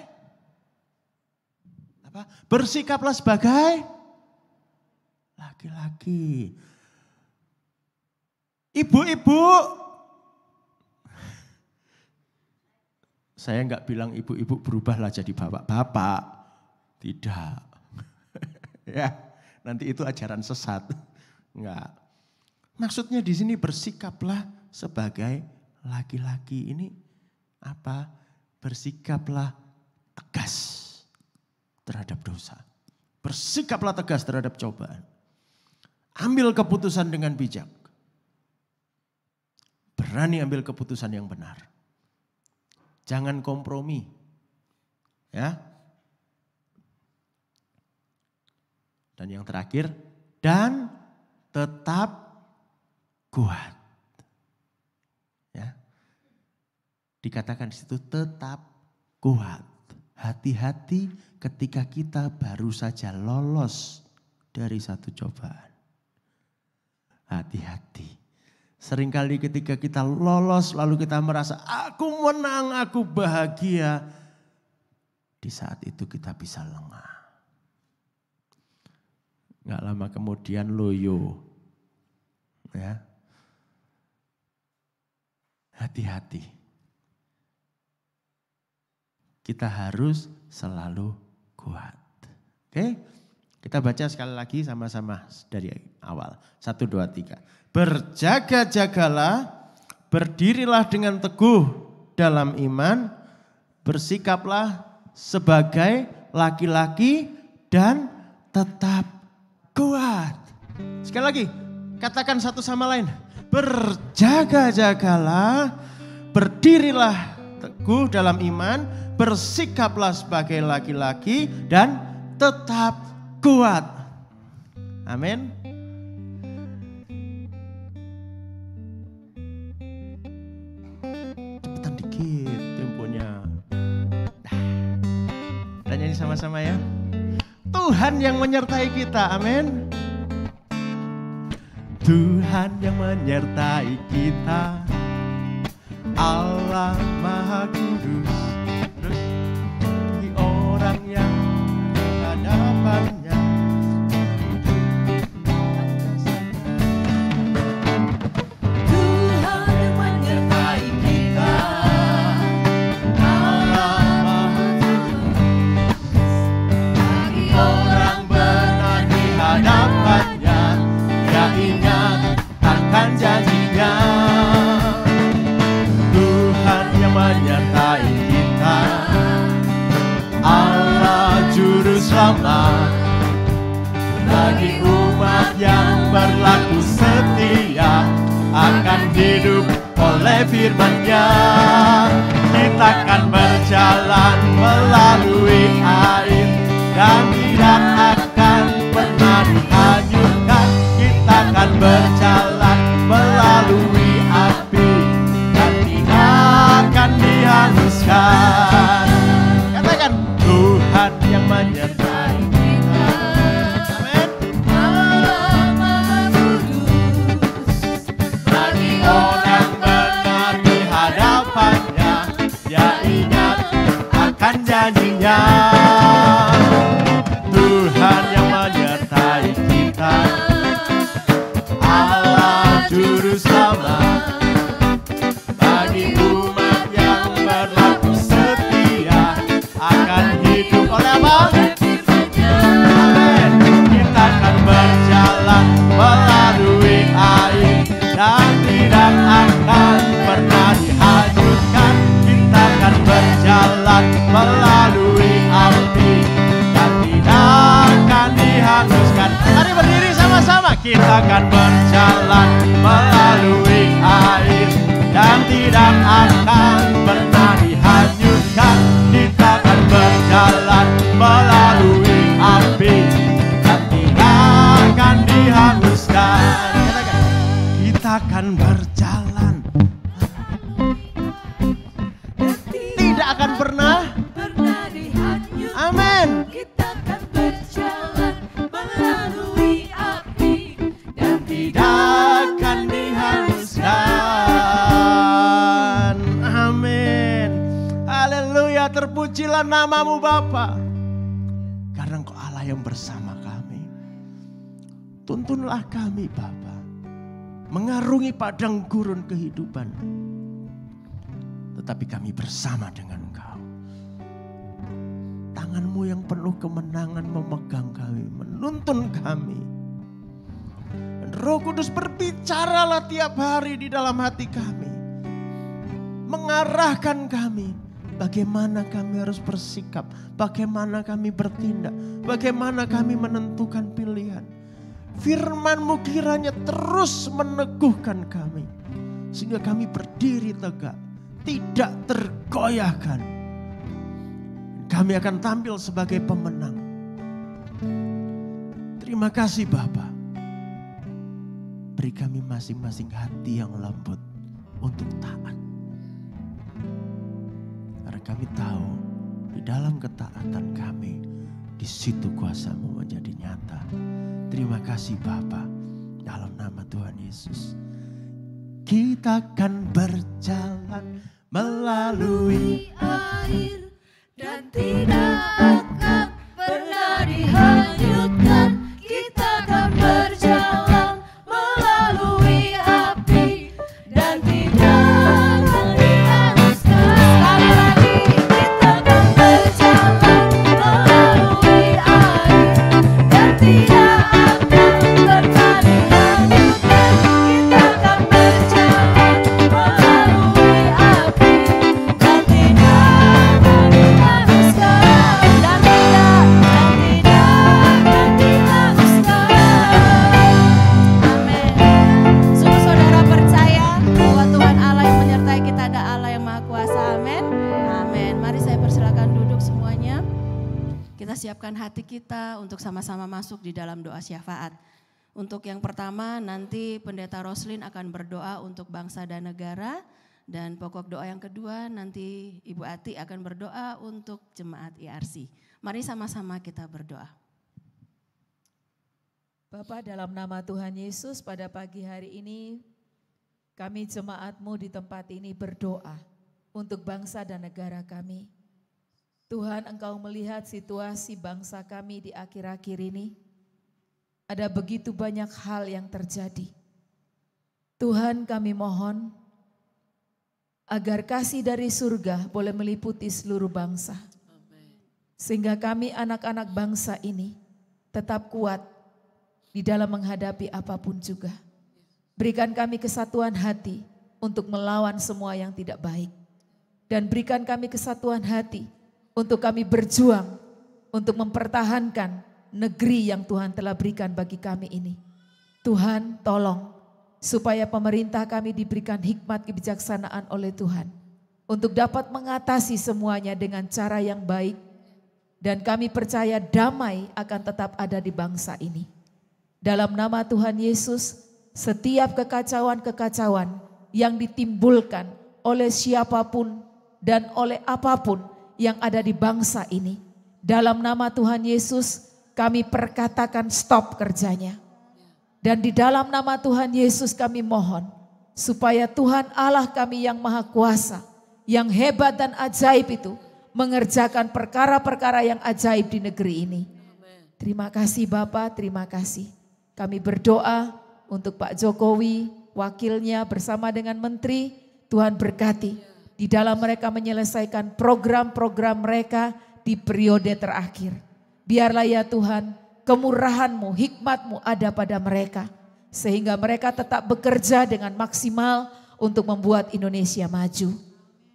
apa? Bersikaplah sebagai laki-laki. Ibu-ibu, saya enggak bilang ibu-ibu berubahlah jadi bapak-bapak. Tidak. Ya, nanti itu ajaran sesat. Enggak. Maksudnya di sini bersikaplah sebagai laki-laki. Ini apa? Bersikaplah tegas terhadap dosa. Bersikaplah tegas terhadap cobaan. Ambil keputusan dengan bijak. Berani ambil keputusan yang benar. Jangan kompromi. Ya. Dan yang terakhir, dan tetap kuat. Ya. Dikatakan di situ tetap kuat. Hati-hati ketika kita baru saja lolos dari satu cobaan. Hati-hati. Seringkali ketika kita lolos lalu kita merasa aku menang, aku bahagia. Di saat itu kita bisa lengah. Nggak lama kemudian loyo. Ya. Hati-hati. Kita harus selalu kuat. Oke? Kita baca sekali lagi sama-sama dari awal. 1, 2, 3. Berjaga-jagalah, berdirilah dengan teguh dalam iman, bersikaplah sebagai laki-laki dan tetap kuat. Sekali lagi, katakan satu sama lain. Berjaga-jagalah, berdirilah teguh dalam iman, bersikaplah sebagai laki-laki dan tetap kuat. Amin. Cepetan dikit temponya. Kita nyanyi sama-sama ya. Tuhan yang menyertai kita, amin. Tuhan yang menyertai kita, Allah Maha Kudus. Terus bagi orang yang hadapannya, Tuhan yang menyertai kita, Allah Maha Kudus. bagi orang benar di hadapannya, dia ingat akan janjinya. Tuhan yang menyertai kita, Allah Juru Selamat. Bagi umat yang berlaku setia, akan hidup oleh firman-Nya. Kita akan berjalan melalui air dan tidak akan pernah dihanyutkan. Kita akan berjalan melalui api dan tidak akan dihanguskan. Katakan, Tuhan yang menyertai kita. Amin. Allah Maha Kudus. Bagi orang benar di hadapannya, dia ingat akan janjinya. apa? Amin. Kita akan berjalan melalui air dan tidak akan pernah dihanyutkan. Kita akan berjalan melalui api dan tidak akan dihanguskan. Mari berdiri sama-sama. Kita akan berjalan melalui air dan tidak akan pernah dihanyutkan. Kita akan berjalan melalui api dan tidak akan dihanguskan. Kita akan berjalan, tidak akan pernah. Amin. Kita akan berjalan melalui api dan Tidak akan dihanguskan. Amin. Haleluya, terpujilah namamu Bapa. Karena Engkau Allah yang bersama kami. Tuntunlah kami Bapa, mengarungi padang gurun kehidupan. Tetapi kami bersama dengan Engkau. Tangan-Mu yang penuh kemenangan memegang kami, menuntun kami. Dan Roh Kudus berbicaralah tiap hari di dalam hati kami. Mengarahkan kami. Bagaimana kami harus bersikap. Bagaimana kami bertindak. Bagaimana kami menentukan pilihan. Firman-Mu kiranya terus meneguhkan kami. Sehingga kami berdiri tegak. Tidak tergoyahkan. Kami akan tampil sebagai pemenang. Terima kasih Bapa. Beri kami masing-masing hati yang lembut untuk taat. Karena kami tahu di dalam ketaatan kami, di situ kuasa-Mu menjadi nyata. Terima kasih Bapa, dalam nama Tuhan Yesus. Kita akan berjalan melalui air dan tidak akan pernah dihanyutkan. Kita akan berjalan melalui api dan tidak akan dihanguskan. Sekali lagi, kita akan berjalan melalui air dan tidak akan pernah dihanyutkan. Kita akan berjalan melalui api dan tidak akan dihanguskan. Dan tidak akan dihanguskan. Amin. Sungguh saudara percaya bahwa Tuhan Allah yang menyertai kita ada Allah yang Maha Kuasa. Amin. Amin. Mari saya persilakan duduk semuanya. Kita siapkan hati kita untuk sama-sama masuk di dalam doa syafaat. Untuk yang pertama nanti Pendeta Roslin akan berdoa untuk bangsa dan negara. Dan pokok doa yang kedua nanti Ibu Ati akan berdoa untuk jemaat IRC. Mari sama-sama kita berdoa. Bapa, dalam nama Tuhan Yesus, pada pagi hari ini kami jemaat-Mu di tempat ini berdoa untuk bangsa dan negara kami. Tuhan, Engkau melihat situasi bangsa kami di akhir-akhir ini. Ada begitu banyak hal yang terjadi. Tuhan, kami mohon agar kasih dari surga boleh meliputi seluruh bangsa. Sehingga kami anak-anak bangsa ini tetap kuat di dalam menghadapi apapun juga. Berikan kami kesatuan hati untuk melawan semua yang tidak baik. Dan berikan kami kesatuan hati untuk kami berjuang untuk mempertahankan negeri yang Tuhan telah berikan bagi kami ini. Tuhan, tolong supaya pemerintah kami diberikan hikmat kebijaksanaan oleh Tuhan untuk dapat mengatasi semuanya dengan cara yang baik, dan kami percaya damai akan tetap ada di bangsa ini. Dalam nama Tuhan Yesus, setiap kekacauan-kekacauan yang ditimbulkan oleh siapapun dan oleh apapun yang ada di bangsa ini, dalam nama Tuhan Yesus kami perkatakan stop kerjanya. Dan di dalam nama Tuhan Yesus kami mohon supaya Tuhan Allah kami yang Maha Kuasa, yang hebat dan ajaib itu mengerjakan perkara-perkara yang ajaib di negeri ini. Terima kasih Bapa, terima kasih. Kami berdoa untuk Pak Jokowi, wakilnya bersama dengan menteri. Tuhan berkati di dalam mereka menyelesaikan program-program mereka di periode terakhir. Biarlah ya Tuhan, kemurahan-Mu, hikmat-Mu ada pada mereka. Sehingga mereka tetap bekerja dengan maksimal untuk membuat Indonesia maju.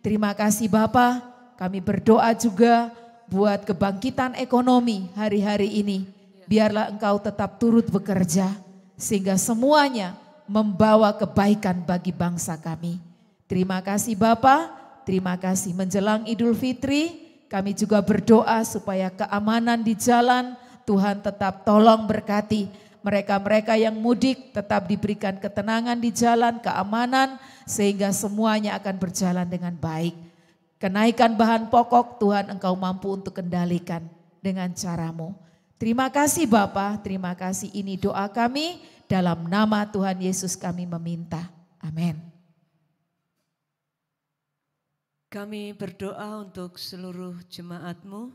Terima kasih Bapa, kami berdoa juga buat kebangkitan ekonomi hari-hari ini. Biarlah Engkau tetap turut bekerja, sehingga semuanya membawa kebaikan bagi bangsa kami. Terima kasih Bapa, terima kasih menjelang Idul Fitri, kami juga berdoa supaya keamanan di jalan Tuhan tetap tolong berkati. Mereka-mereka yang mudik tetap diberikan ketenangan di jalan, keamanan, sehingga semuanya akan berjalan dengan baik. Kenaikan bahan pokok Tuhan Engkau mampu untuk kendalikan dengan cara-Mu. Terima kasih Bapa, terima kasih, ini doa kami, dalam nama Tuhan Yesus kami meminta. Amin. Kami berdoa untuk seluruh jemaat-Mu.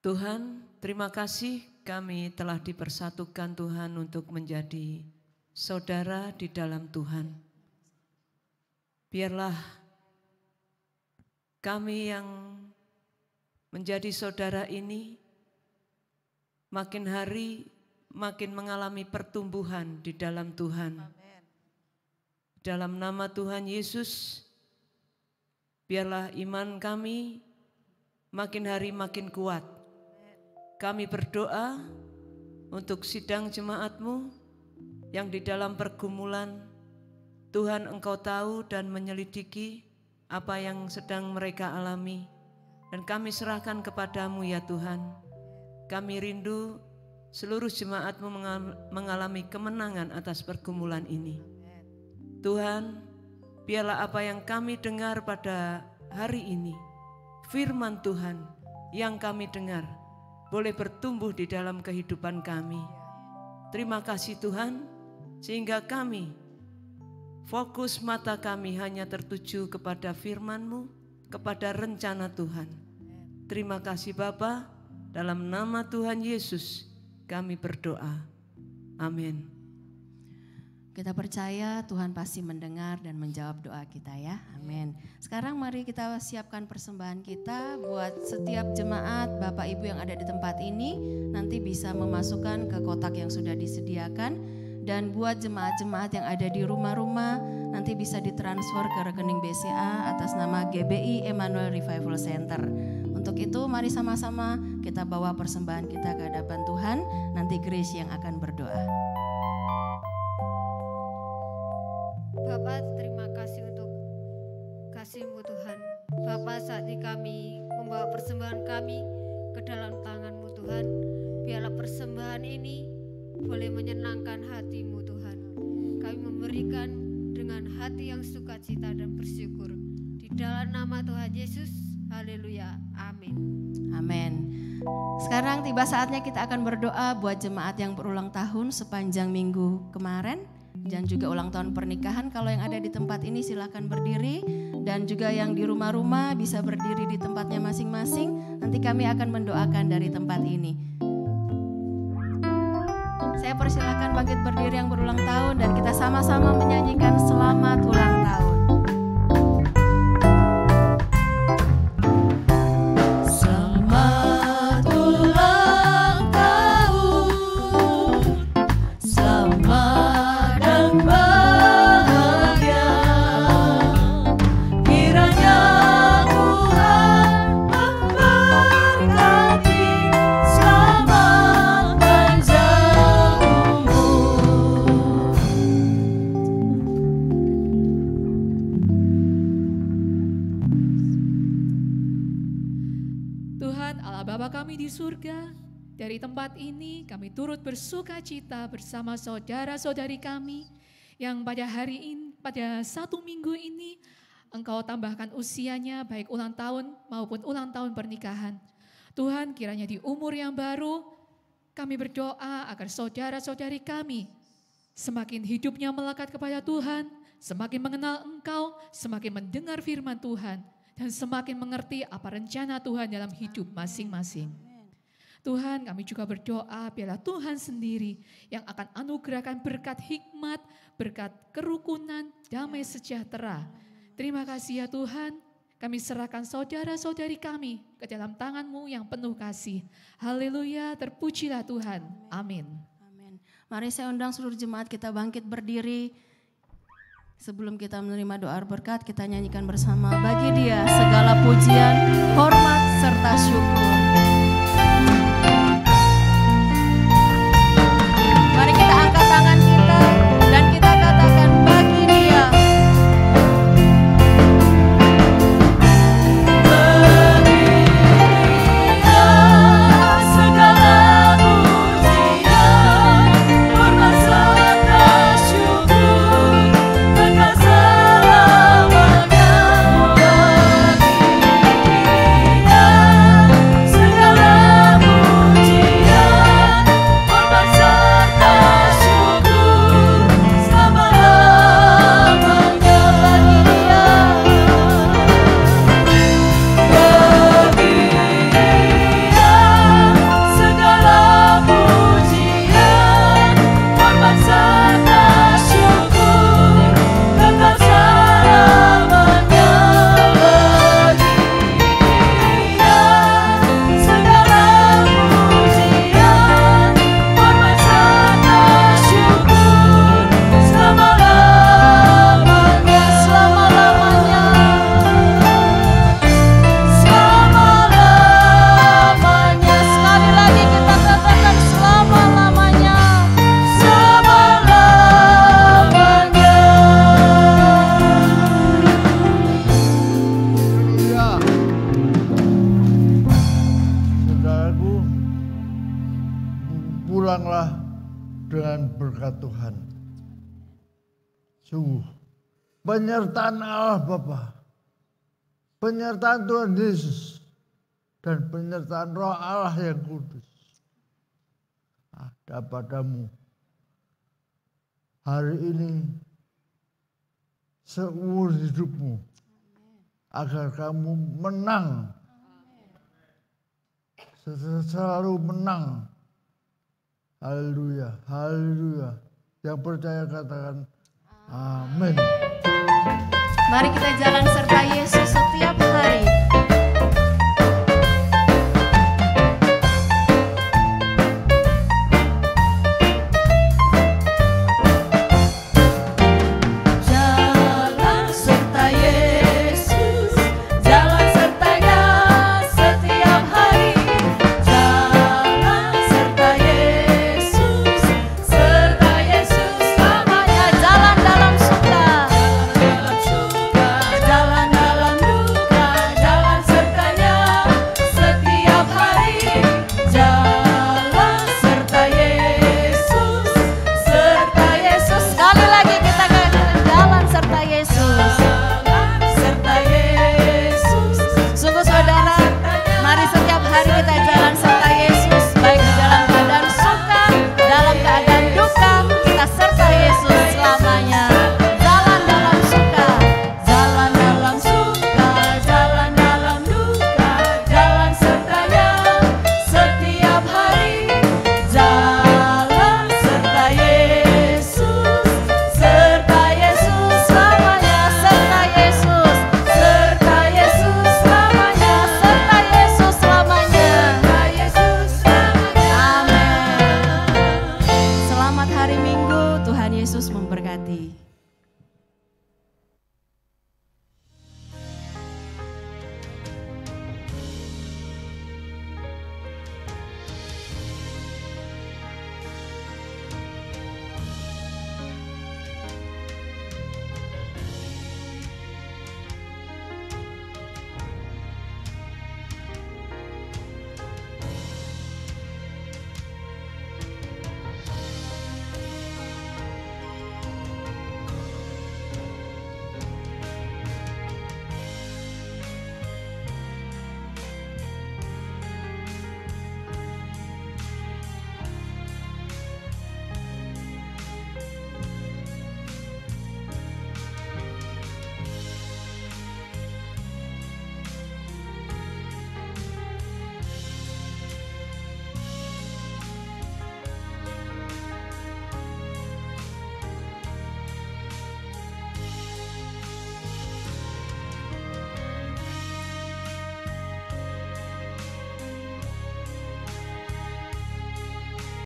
Tuhan, terima kasih kami telah dipersatukan Tuhan untuk menjadi saudara di dalam Tuhan. Biarlah kami yang menjadi saudara ini makin hari makin mengalami pertumbuhan di dalam Tuhan. Dalam nama Tuhan Yesus, biarlah iman kami makin hari makin kuat. Kami berdoa untuk sidang jemaat-Mu yang di dalam pergumulan. Tuhan Engkau tahu dan menyelidiki apa yang sedang mereka alami. Dan kami serahkan kepadamu ya Tuhan. Kami rindu seluruh jemaat-Mu mengalami kemenangan atas pergumulan ini. Tuhan, biarlah apa yang kami dengar pada hari ini, firman Tuhan yang kami dengar, boleh bertumbuh di dalam kehidupan kami. Terima kasih Tuhan, sehingga kami fokus mata kami hanya tertuju kepada firman-Mu, kepada rencana Tuhan. Terima kasih Bapa, dalam nama Tuhan Yesus kami berdoa. Amin. Kita percaya Tuhan pasti mendengar dan menjawab doa kita ya. Amin. Sekarang mari kita siapkan persembahan kita buat setiap jemaat Bapak Ibu yang ada di tempat ini. Nanti bisa memasukkan ke kotak yang sudah disediakan. Dan buat jemaat-jemaat yang ada di rumah-rumah nanti bisa ditransfer ke rekening BCA atas nama GBI Emmanuel Revival Center. Untuk itu mari sama-sama kita bawa persembahan kita ke hadapan Tuhan. Nanti Grace yang akan berdoa. Bapak, terima kasih untuk kasih-Mu Tuhan. Bapak, saat ini kami membawa persembahan kami ke dalam tangan-Mu Tuhan. Biarlah persembahan ini boleh menyenangkan hati-Mu Tuhan. Kami memberikan dengan hati yang sukacita dan bersyukur. Di dalam nama Tuhan Yesus, haleluya, amin. Amin. Sekarang tiba saatnya kita akan berdoa buat jemaat yang berulang tahun sepanjang minggu kemarin. Dan juga ulang tahun pernikahan. Kalau yang ada di tempat ini silakan berdiri. Dan juga yang di rumah-rumah bisa berdiri di tempatnya masing-masing. Nanti kami akan mendoakan dari tempat ini. Saya persilakan bangkit berdiri yang berulang tahun. Dan kita sama-sama menyanyikan selamat ulang tahun. Dari tempat ini kami turut bersuka cita bersama saudara-saudari kami yang pada hari ini, pada 1 minggu ini Engkau tambahkan usianya baik ulang tahun maupun ulang tahun pernikahan. Tuhan, kiranya di umur yang baru kami berdoa agar saudara-saudari kami semakin hidupnya melekat kepada Tuhan, semakin mengenal Engkau, semakin mendengar firman Tuhan, dan semakin mengerti apa rencana Tuhan dalam hidup masing-masing. Tuhan, kami juga berdoa biarlah Tuhan sendiri yang akan anugerahkan berkat hikmat, berkat kerukunan, damai sejahtera. Terima kasih ya Tuhan, kami serahkan saudara-saudari kami ke dalam tangan-Mu yang penuh kasih. Haleluya, terpujilah Tuhan. Amin. Amin. Mari saya undang seluruh jemaat kita bangkit berdiri. Sebelum kita menerima doa berkat, kita nyanyikan bersama. Bagi Dia segala pujian, hormat, serta syukur. Mari kita angkat tangan kita dan kita katakan bagi Dia. Pulanglah dengan berkat Tuhan. Sungguh, penyertaan Allah Bapa, penyertaan Tuhan Yesus, dan penyertaan Roh Allah yang kudus ada padamu hari ini seumur hidupmu, agar kamu menang, selalu menang. Haleluya, haleluya. Yang percaya katakan amin. Mari kita jalan serta Yesus setiap hari.